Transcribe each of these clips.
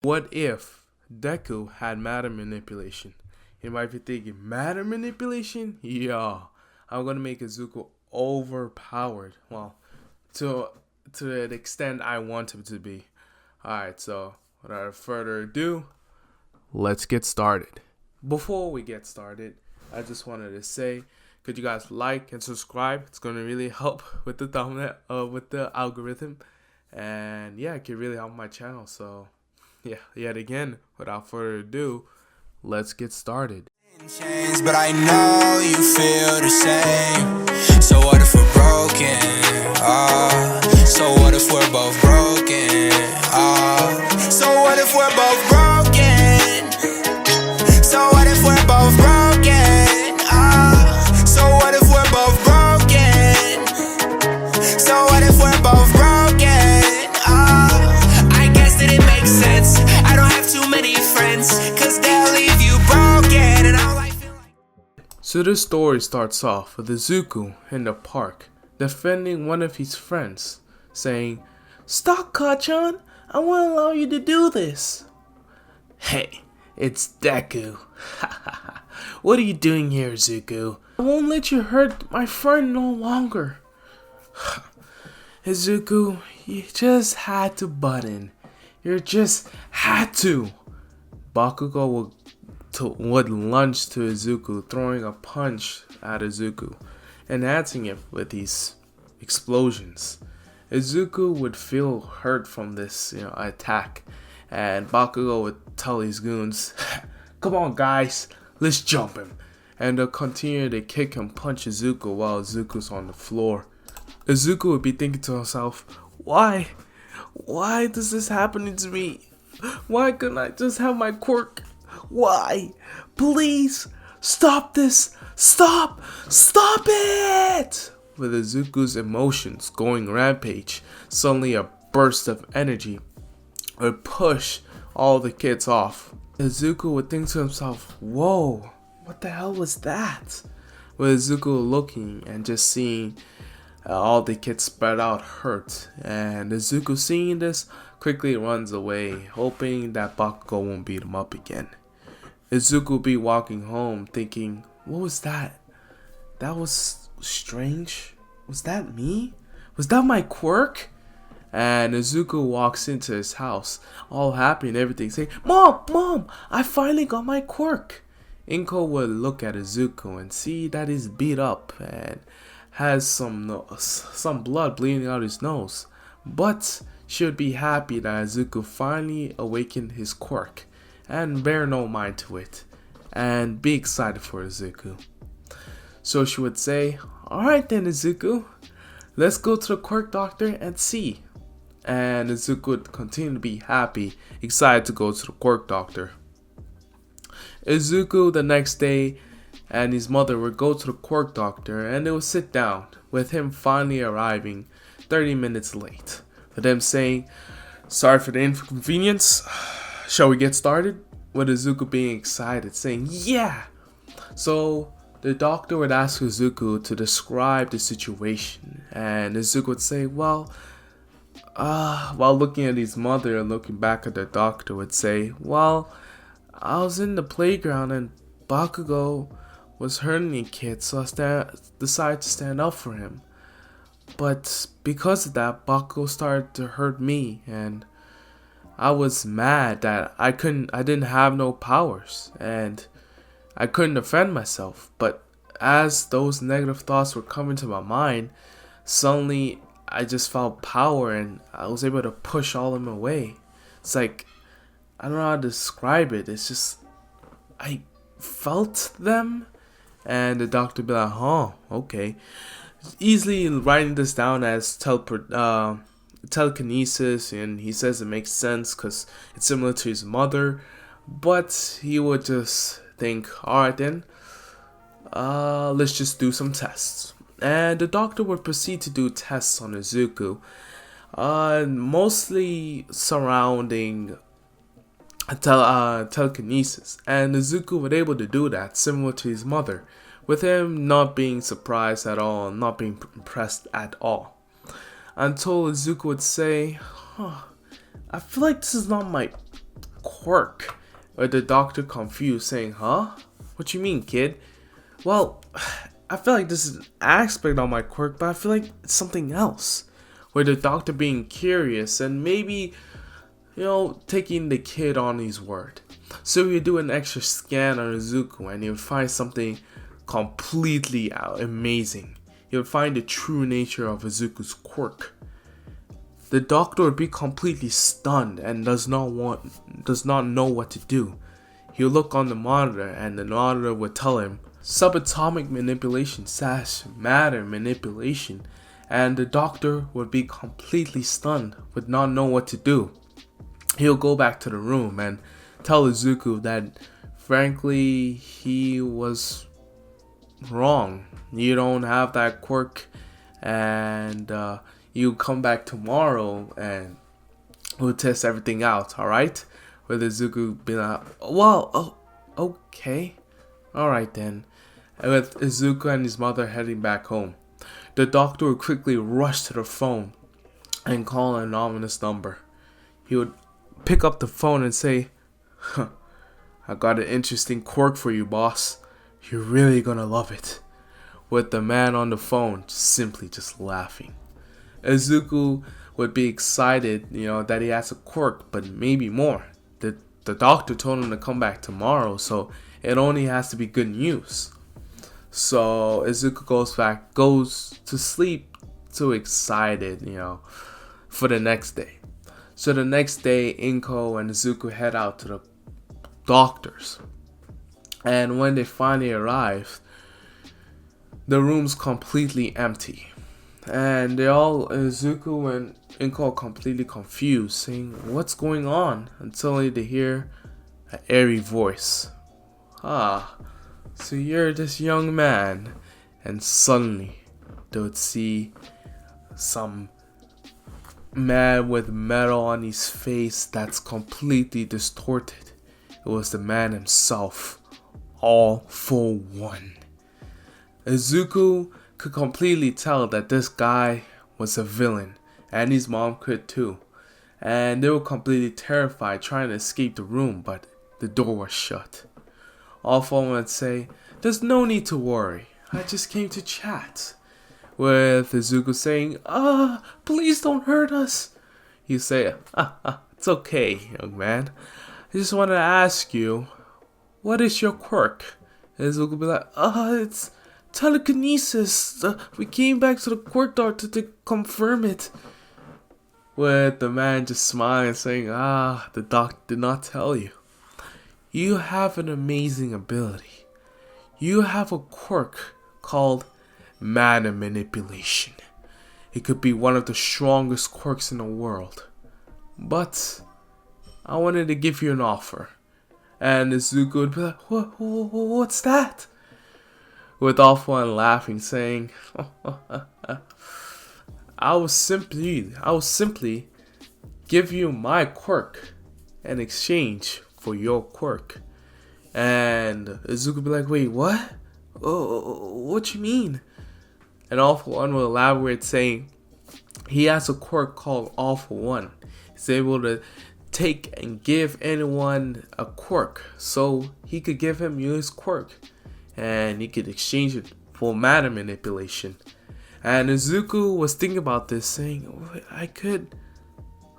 What if Deku had matter manipulation? You might be thinking, matter manipulation? Yeah, I'm gonna make Izuku overpowered. Well, to to the extent I want him to be. Alright, so without further ado, let's get started. Before we get started, I just wanted to say, could you guys like and subscribe? It's gonna really help with the thumbnail, with the algorithm, and yeah, it can really help my channel. So yeah, yet again, without further ado, let's get started. Chains, but I know you feel the same. So what if we're broken? So what if we're both broken? So what if we're both broken? So what if we're both broken? So what if we're both broken? So what if we're both broken? I guess that it makes sense. I don't have too many friends, cause they'll leave you broken, and all I feel like. So this story starts off with Izuku in the park defending one of his friends, saying, "Stop, Kachan! I won't allow you to do this." "Hey, it's Deku. What are you doing here, Izuku? I won't let you hurt my friend no longer." "Izuku, you just had to butt in. You just had to." Bakugo would lunge to Izuku, throwing a punch at Izuku, enhancing it with these explosions. Izuku would feel hurt from this attack, and Bakugo would tell his goons, "Come on guys, let's jump him." And they'll continue to kick and punch Izuku while Izuku's on the floor. Izuku would be thinking to himself, Why does this happen to me? Why couldn't I just have my quirk? Why? Please, stop this! Stop it!" With Izuku's emotions going rampage, suddenly a burst of energy would push all the kids off. Izuku would think to himself, "Whoa, what the hell was that?" With Izuku looking and just seeing all the kids spread out hurt, and Izuku seeing this quickly runs away, hoping that Bakugo won't beat him up again. Izuku would be walking home thinking, "What was that? That was strange. Was that me? Was that my quirk?" And Izuku walks into his house, all happy and everything, saying, Mom, I finally got my quirk." Inko would look at Izuku and see that he's beat up and has some blood bleeding out his nose. But she would be happy that Izuku finally awakened his quirk and bear no mind to it, and be excited for Izuku. So she would say, "Alright then, Izuku, let's go to the quirk doctor and see." And Izuku would continue to be happy, excited to go to the quirk doctor. Izuku the next day and his mother would go to the quirk doctor, and they would sit down, with him finally arriving 30 minutes late, with them saying, "Sorry for the inconvenience. Shall we get started?" With Izuku being excited, saying, "Yeah!" So the doctor would ask Izuku to describe the situation, and Izuku would say, while looking at his mother and looking back at the doctor, would say, "Well, I was in the playground and Bakugo was hurting the kid, so I decided to stand up for him. But because of that, Bakugo started to hurt me, and I was mad that I didn't have no powers, and I couldn't defend myself. But as those negative thoughts were coming to my mind, suddenly I just felt power, and I was able to push all of them away. It's like, I don't know how to describe it. It's just, I felt them." And the doctor would be like, "Oh, okay." Easily writing this down as telekinesis, and he says it makes sense because it's similar to his mother. But he would just think, "Alright then, let's just do some tests." And the doctor would proceed to do tests on Izuku, mostly surrounding telekinesis, and Izuku was able to do that, similar to his mother, with him not being surprised at all, not being impressed at all, until Izuku would say, I feel like this is not my quirk. With the doctor confused, saying, huh? What you mean, kid? Well, I feel like this is an aspect of my quirk, but I feel like it's something else. With the doctor being curious and maybe, taking the kid on his word. So he would do an extra scan on Izuku and he would find something completely amazing. He would find the true nature of Izuku's quirk. The doctor would be completely stunned and does not know what to do. He would look on the monitor and the monitor would tell him subatomic manipulation / matter manipulation, and the doctor would be completely stunned, would not know what to do. He'll go back to the room and tell Izuku that frankly he was wrong. You don't have that quirk, and you come back tomorrow and we'll test everything out, alright? With Izuku being like, well, okay. Alright then. And with Izuku and his mother heading back home, the doctor would quickly rush to the phone and call an ominous number. He would pick up the phone and say, I got an interesting quirk for you, boss. You're really gonna love it. With the man on the phone simply just laughing. Izuku would be excited, that he has a quirk, but maybe more. The doctor told him to come back tomorrow, so it only has to be good news. So Izuku goes to sleep too excited, for the next day. So the next day, Inko and Izuku head out to the doctors. And when they finally arrive, the room's completely empty. And Izuku and Inko are completely confused, saying, what's going on? Until they hear an airy voice. So you're this young man. And suddenly, they would see some man with metal on his face that's completely distorted. It was the man himself, All for One. Izuku could completely tell that this guy was a villain, and his mom could too. And they were completely terrified trying to escape the room, but the door was shut. All for One would say, there's no need to worry, I just came to chat. With Izuku saying, please don't hurt us. You say, it's okay, young man. I just want to ask you, what is your quirk? And Izuku would be like, it's telekinesis. We came back to the quirk doctor to confirm it. With the man just smiling, saying, the doctor did not tell you. You have an amazing ability. You have a quirk called matter manipulation. It could be one of the strongest quirks in the world. But I wanted to give you an offer. And Izuku would be like, what's that? With All for One laughing, saying, I will simply give you my quirk in exchange for your quirk. And Izuku would be like, wait, what? What you mean? And All for One will elaborate, saying he has a quirk called All for One. He's able to take and give anyone a quirk, so he could give him his quirk and he could exchange it for matter manipulation. And Izuku was thinking about this, saying, I could.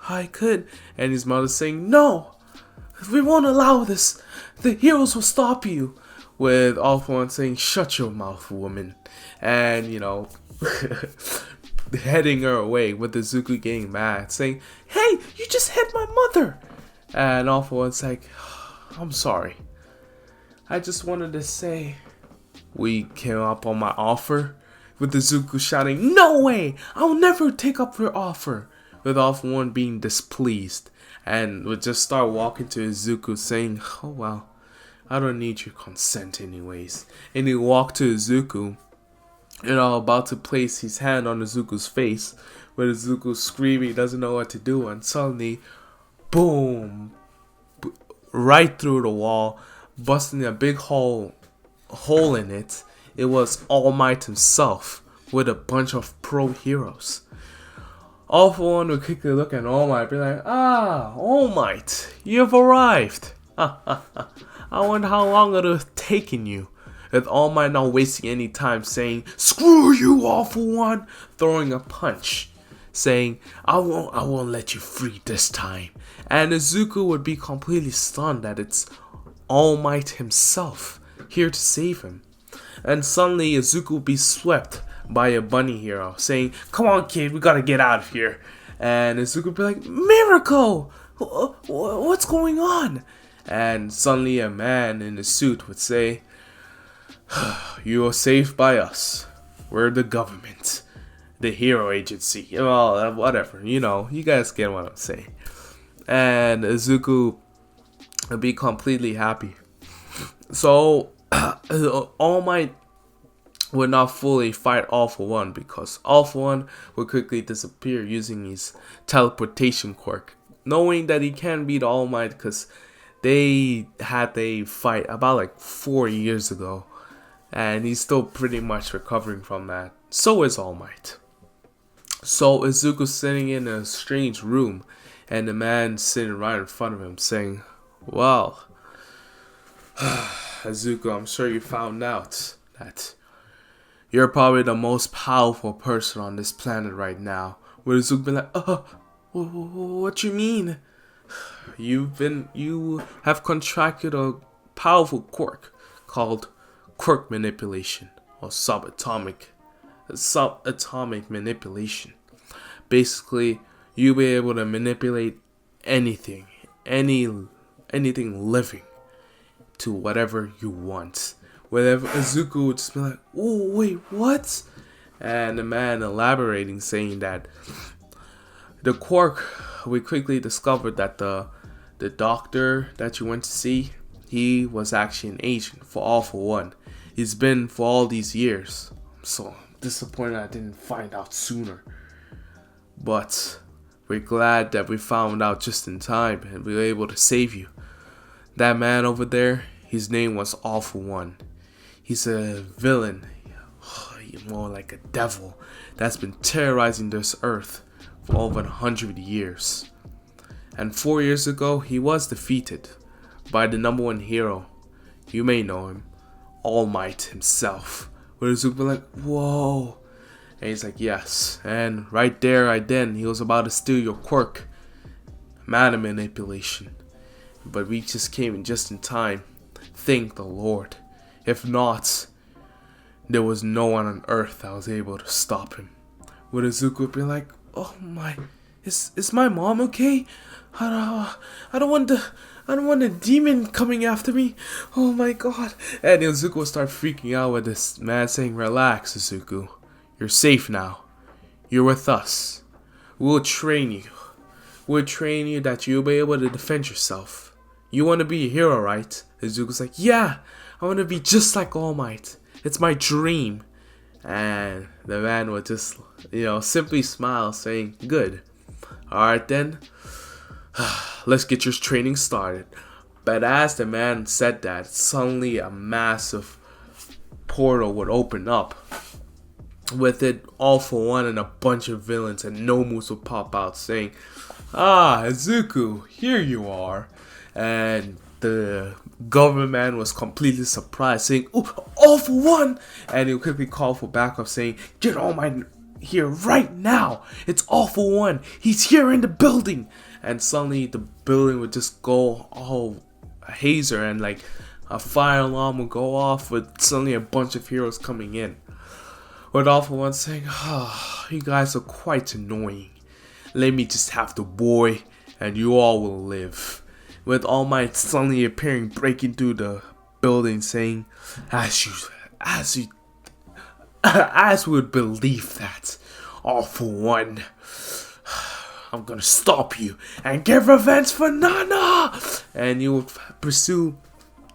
And his mother saying, no, we won't allow this. The heroes will stop you. With All for One saying, shut your mouth, woman. And, heading her away, with Izuku getting mad, saying, hey, you just hit my mother. And All for One's like, I'm sorry. I just wanted to say, we came up on my offer. With Izuku shouting, no way, I'll never take up your offer. With All for One being displeased. And would just start walking to Izuku saying, oh well, I don't need your consent anyways. And he walked to Izuku, about to place his hand on Izuku's face, where Izuku screaming, doesn't know what to do, and suddenly, boom, right through the wall, busting a big hole in it. It was All Might himself with a bunch of pro heroes. All For One would quickly look at All Might and be like, "Ah, All Might, you've arrived. I wonder how long it'll have taken you." With All Might not wasting any time saying, "Screw you, All For One," throwing a punch, saying, I won't let you free this time." And Izuku would be completely stunned that it's All Might himself here to save him. And suddenly Izuku would be swept by a bunny hero saying, "Come on, kid, we gotta get out of here." And Izuku would be like, "Miracle! What's going on?" And suddenly a man in a suit would say, "You are saved by us. We're the government. The hero agency." Well, whatever. You guys get what I'm saying. And Izuku would be completely happy. So, All Might would not fully fight All For One because All For One would quickly disappear using his teleportation quirk, knowing that he can beat All Might because they had a fight about like 4 years ago, and he's still pretty much recovering from that. So is All Might. So Izuku's sitting in a strange room, and the man sitting right in front of him saying, "Well, Izuku, I'm sure you found out that you're probably the most powerful person on this planet right now." Where Izuku be like, what you mean? You have contracted a powerful quirk called quirk manipulation, or subatomic manipulation. Basically, you'll be able to manipulate anything living to whatever you want. Whatever. Izuku would just be like, "Oh, wait, what?" And the man elaborating, saying that the quirk, we quickly discovered that the doctor that you went to see, he was actually an agent for All For One. He's been for all these years. I'm so disappointed I didn't find out sooner. But we're glad that we found out just in time and we were able to save you. That man over there, his name was All For One. He's a villain, more like a devil, that's been terrorizing this earth for over 100 years. And 4 years ago, he was defeated by the number one hero. You may know him, All Might himself. Where Izuku be like, "Whoa." And he's like, "Yes." And right there, he was about to steal your quirk, mana manipulation. But we just came in just in time. Thank the Lord. If not, there was no one on earth that was able to stop him. Would Izuku be like, "Oh my, is my mom okay? I don't want a demon coming after me. Oh my god." And Izuku would start freaking out with this man saying, "Relax, Izuku. You're safe now. You're with us. We'll train you. We'll train you that you'll be able to defend yourself. You want to be a hero, right?" Izuku's like, "Yeah, I want to be just like All Might. It's my dream." And the man would just, simply smile, saying, "Good. Alright then. Let's get your training started." But as the man said that, suddenly a massive portal would open up. With it, All For One and a bunch of villains and Nomus would pop out saying, "Ah, Izuku, here you are." And the government man was completely surprised, saying, "Oh, All For One!" And he would quickly call for backup, saying, "Get All Might here right now. It's All For One. He's here in the building." And suddenly the building would just go all hazer, and like a fire alarm would go off with suddenly a bunch of heroes coming in. With All For One saying, "Oh, you guys are quite annoying. Let me just have the boy and you all will live." With All Might suddenly appearing, breaking through the building, saying, as you would believe that, All For One, I'm gonna stop you and get revenge for Nana." And you would pursue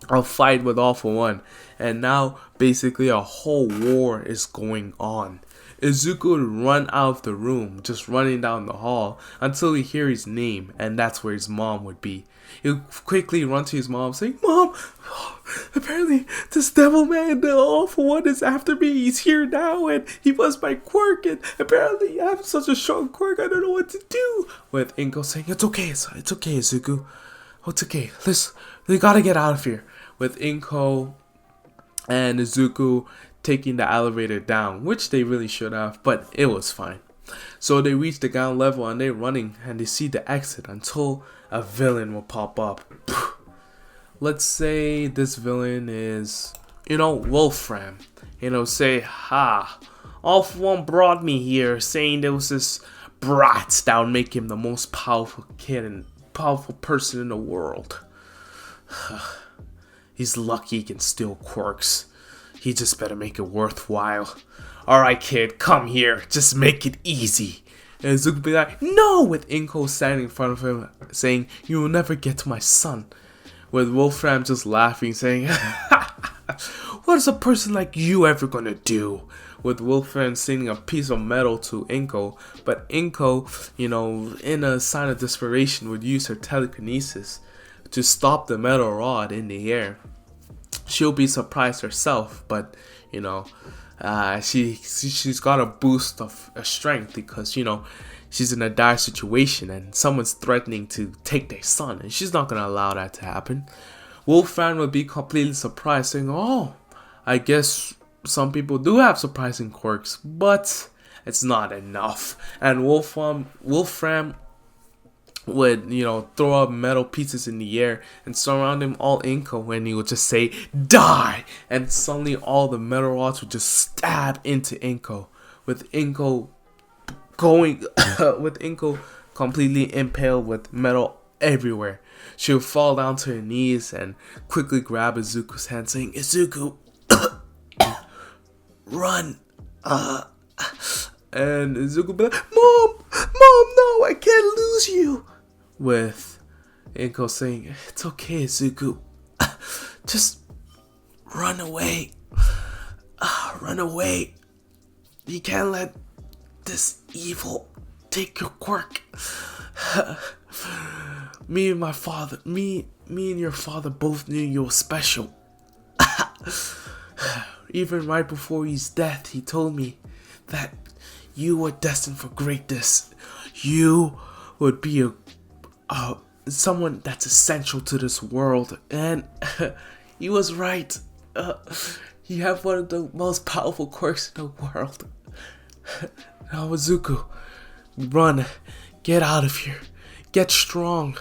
a fight with All For One. And now, basically, a whole war is going on. Izuku would run out of the room, just running down the hall, until he hear his name, and that's where his mom would be. He would quickly run to his mom, saying, "Mom, apparently this devil man, the awful one, is after me. He's here now, and he was my quirk, and apparently I have such a strong quirk, I don't know what to do. With Inko saying, it's okay, Izuku. Oh, it's okay. We gotta get out of here. With Inko and Izuku taking the elevator down, which they really should have, but it was fine. So they reach the ground level and they're running and they see the exit until a villain will pop up. Let's say this villain is, Wolfram. Say, Off One brought me here saying there was this brat that would make him the most powerful kid and powerful person in the world. He's lucky he can steal quirks. He just better make it worthwhile. Alright, kid, come here. Just make it easy. And Zuko be like, no! With Inko standing in front of him saying, you will never get to my son. With Wolfram just laughing saying, what is a person like you ever gonna do? With Wolfram sending a piece of metal to Inko. But Inko, in a sign of desperation would use her telekinesis to stop the metal rod in the air. She'll be surprised herself, but she's got a boost of strength because she's in a dire situation and someone's threatening to take their son, and she's not gonna allow that to happen. Wolfram would be completely surprised, saying, "Oh, I guess some people do have surprising quirks, but it's not enough." And Wolfram would, throw up metal pieces in the air and surround him all Inko, and he would just say, die! And suddenly all the metal rods would just stab into Inko, with Inko completely impaled with metal everywhere. She'll fall down to her knees and quickly grab Izuku's hand, saying, Izuku, run! And Izuku be like, Mom, no, I can't lose you! With Inko saying, it's okay, Izuku. Just run away. Run away. You can't let this evil take your quirk. Me and your father both knew you were special. Even right before his death, he told me that you were destined for greatness. You would be someone that's essential to this world, and he was right. You have one of the most powerful quirks in the world. Now, Izuku, run, get out of here, get strong,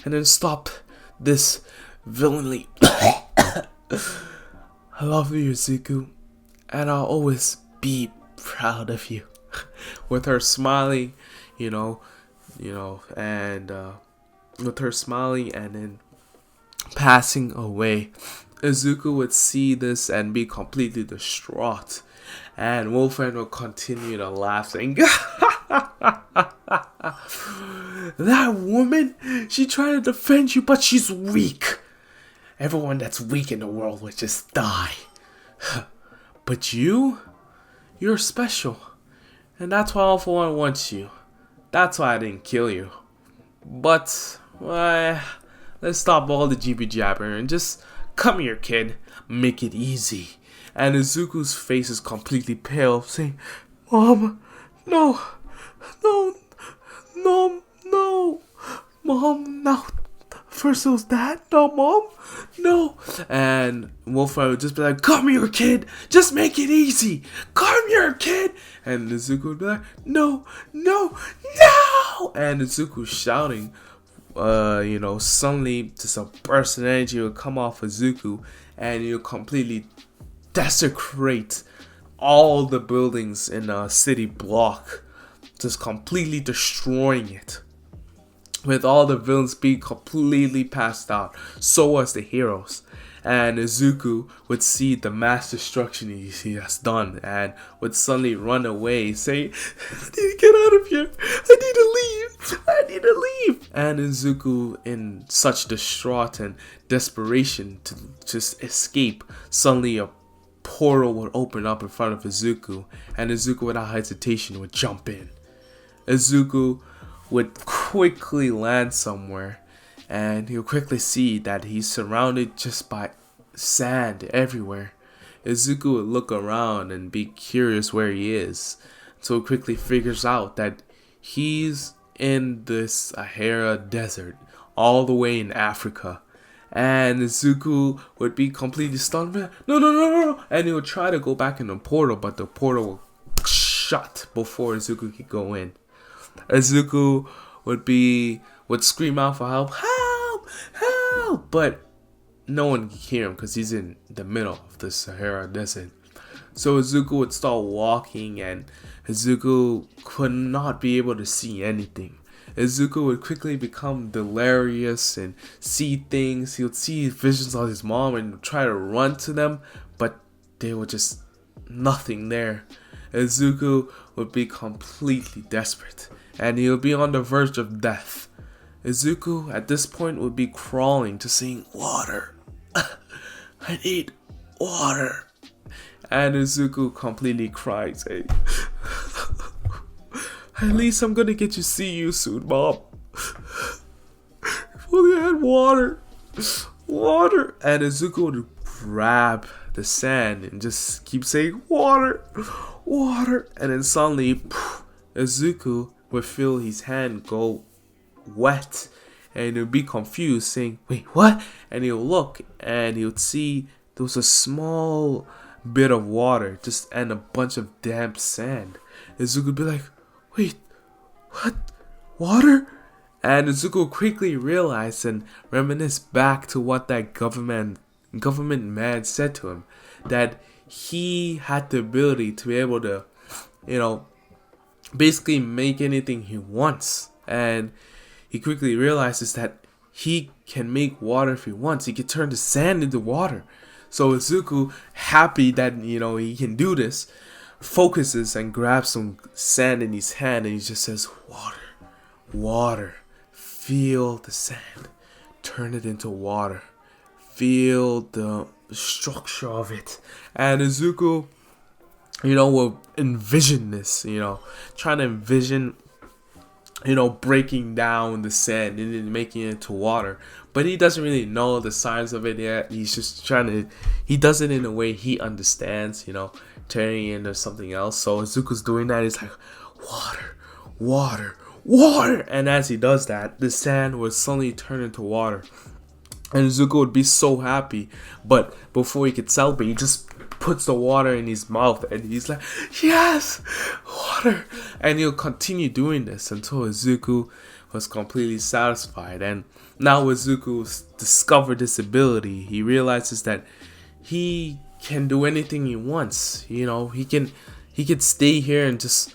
and then stop this villainy. I love you, Izuku, and I'll always be proud of you. With her smiling, with her smiling and then passing away, Izuku would see this and be completely distraught. And Wolfram will continue to laugh, saying, that woman, she tried to defend you, but she's weak. Everyone that's weak in the world would just die. But you're special. And that's why All For One wants you. That's why I didn't kill you. But, let's stop all the jibber jabber and just come here, kid. Make it easy. And Izuku's face is completely pale, saying, Mom, no. Mom, no. First it was Dad, no, Mom, no. And Wolfram would just be like, come here, kid. Just make it easy. Come here, kid. And Izuku would be like, no. And Izuku shouting, suddenly just a burst of energy would come off Izuku, and you'll completely desecrate all the buildings in a city block, just completely destroying it. With all the villains being completely passed out, so was the heroes. And Izuku would see the mass destruction he has done and would suddenly run away, saying, I need to get out of here. I need to leave. And Izuku, in such distraught and desperation to just escape, suddenly a portal would open up in front of Izuku, and Izuku without hesitation would jump in. Izuku would quickly land somewhere, and he'll quickly see that he's surrounded just by sand everywhere. Izuku would look around and be curious where he is, so he quickly figures out that he's in this Sahara desert, all the way in Africa. And Izuku would be completely stunned. No, no, no, no, no. And he would try to go back in the portal, but the portal would shut before Izuku could go in. Izuku would scream out for help, help, help, but no one can hear him because he's in the middle of the Sahara desert. So Izuku would start walking, and Izuku could not be able to see anything. Izuku would quickly become delirious and see things. He would see visions of his mom and try to run to them, but they were just nothing there. Izuku would be completely desperate, and he would be on the verge of death. Izuku at this point would be crawling to saying, water. I need water. And Izuku completely cries, saying, at least I'm gonna get to see you soon, Mom. If only I had water. Water. And Izuku would grab the sand and just keep saying, water. Water. And then suddenly, Izuku would feel his hand go wet. And he would be confused, saying, wait, what? And he would look and he would see there was a small bit of water just and a bunch of damp sand. Izuku would be like, wait, what? Water? And Izuku quickly realized and reminisced back to what that government man said to him, that he had the ability to be able to, basically make anything he wants. And he quickly realizes that he can make water if he wants. He can turn the sand into water. So Izuku, happy that he can do this, focuses and grabs some sand in his hand, and he just says, water, water. Feel the sand, turn it into water, feel the structure of it. And Izuku will envision this, trying to envision breaking down the sand and then making it into water. But he doesn't really know the size of it yet. He's just he does it in a way he understands, turning it into something else. So Izuku's doing that. He's like, water, water, water. And as he does that, the sand would suddenly turn into water. And Izuku would be so happy. But before he could celebrate, he just puts the water in his mouth and he's like, yes, water. And he'll continue doing this until Izuku was completely satisfied. And now Izuku's discovered this ability, he realizes that he can do anything he wants. He can stay here and just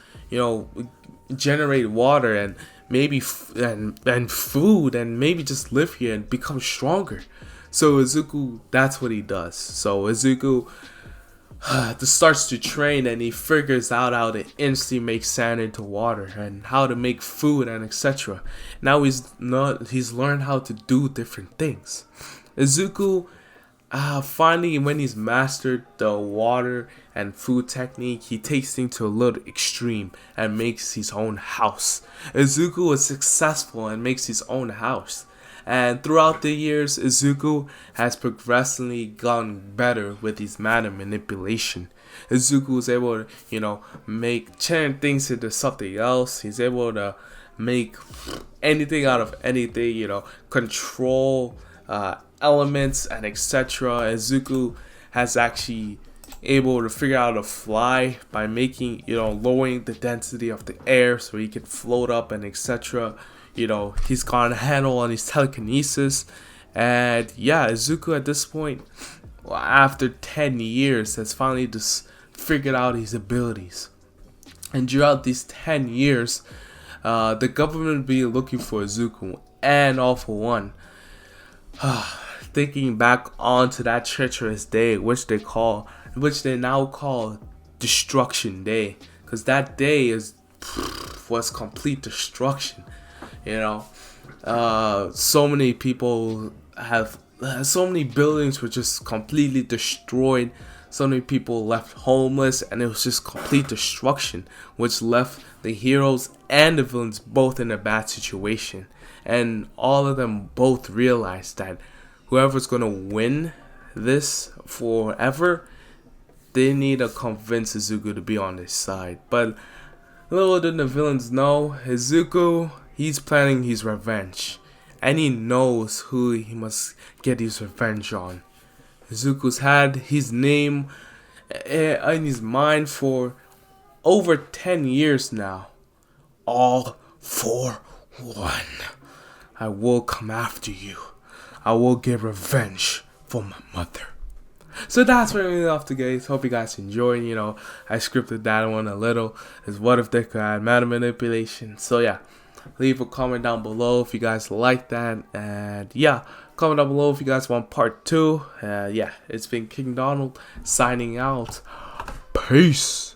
generate water and maybe and food, and maybe just live here and become stronger. So Izuku, that's what he does. So Izuku starts to train, and he figures out how to instantly make sand into water and how to make food and etc. Now he's learned how to do different things. Izuku finally, when he's mastered the water and food technique, he takes things to a little extreme and makes his own house. Izuku is successful and makes his own house. And throughout the years, Izuku has progressively gotten better with his mana manipulation. Izuku is able to, turn things into something else. He's able to make anything out of anything, control elements and etc. Izuku has actually able to figure out how to fly by making, lowering the density of the air so he can float up and etc. He's got a handle on his telekinesis. And yeah, Izuku at this point, after 10 years, has finally just figured out his abilities. And throughout these 10 years, the government will be looking for Izuku. And All For One, thinking back onto that treacherous day, which they now call Destruction Day, because that day was complete destruction. So many people so many buildings were just completely destroyed. So many people left homeless, and it was just complete destruction, which left the heroes and the villains both in a bad situation. And all of them both realized that whoever's gonna win this forever, they need to convince Izuku to be on their side. But little did the villains know, Izuku, he's planning his revenge. And he knows who he must get his revenge on. Izuku's had his name in his mind for over 10 years now. All for one. I will come after you. I will get revenge for my mother. So that's where we off to, guys. Hope you guys enjoyed. I scripted that one a little. Is what if Deku had matter manipulation? So yeah, leave a comment down below if you guys like that. And yeah, comment down below if you guys want part 2. Yeah, it's been King Donald signing out. Peace.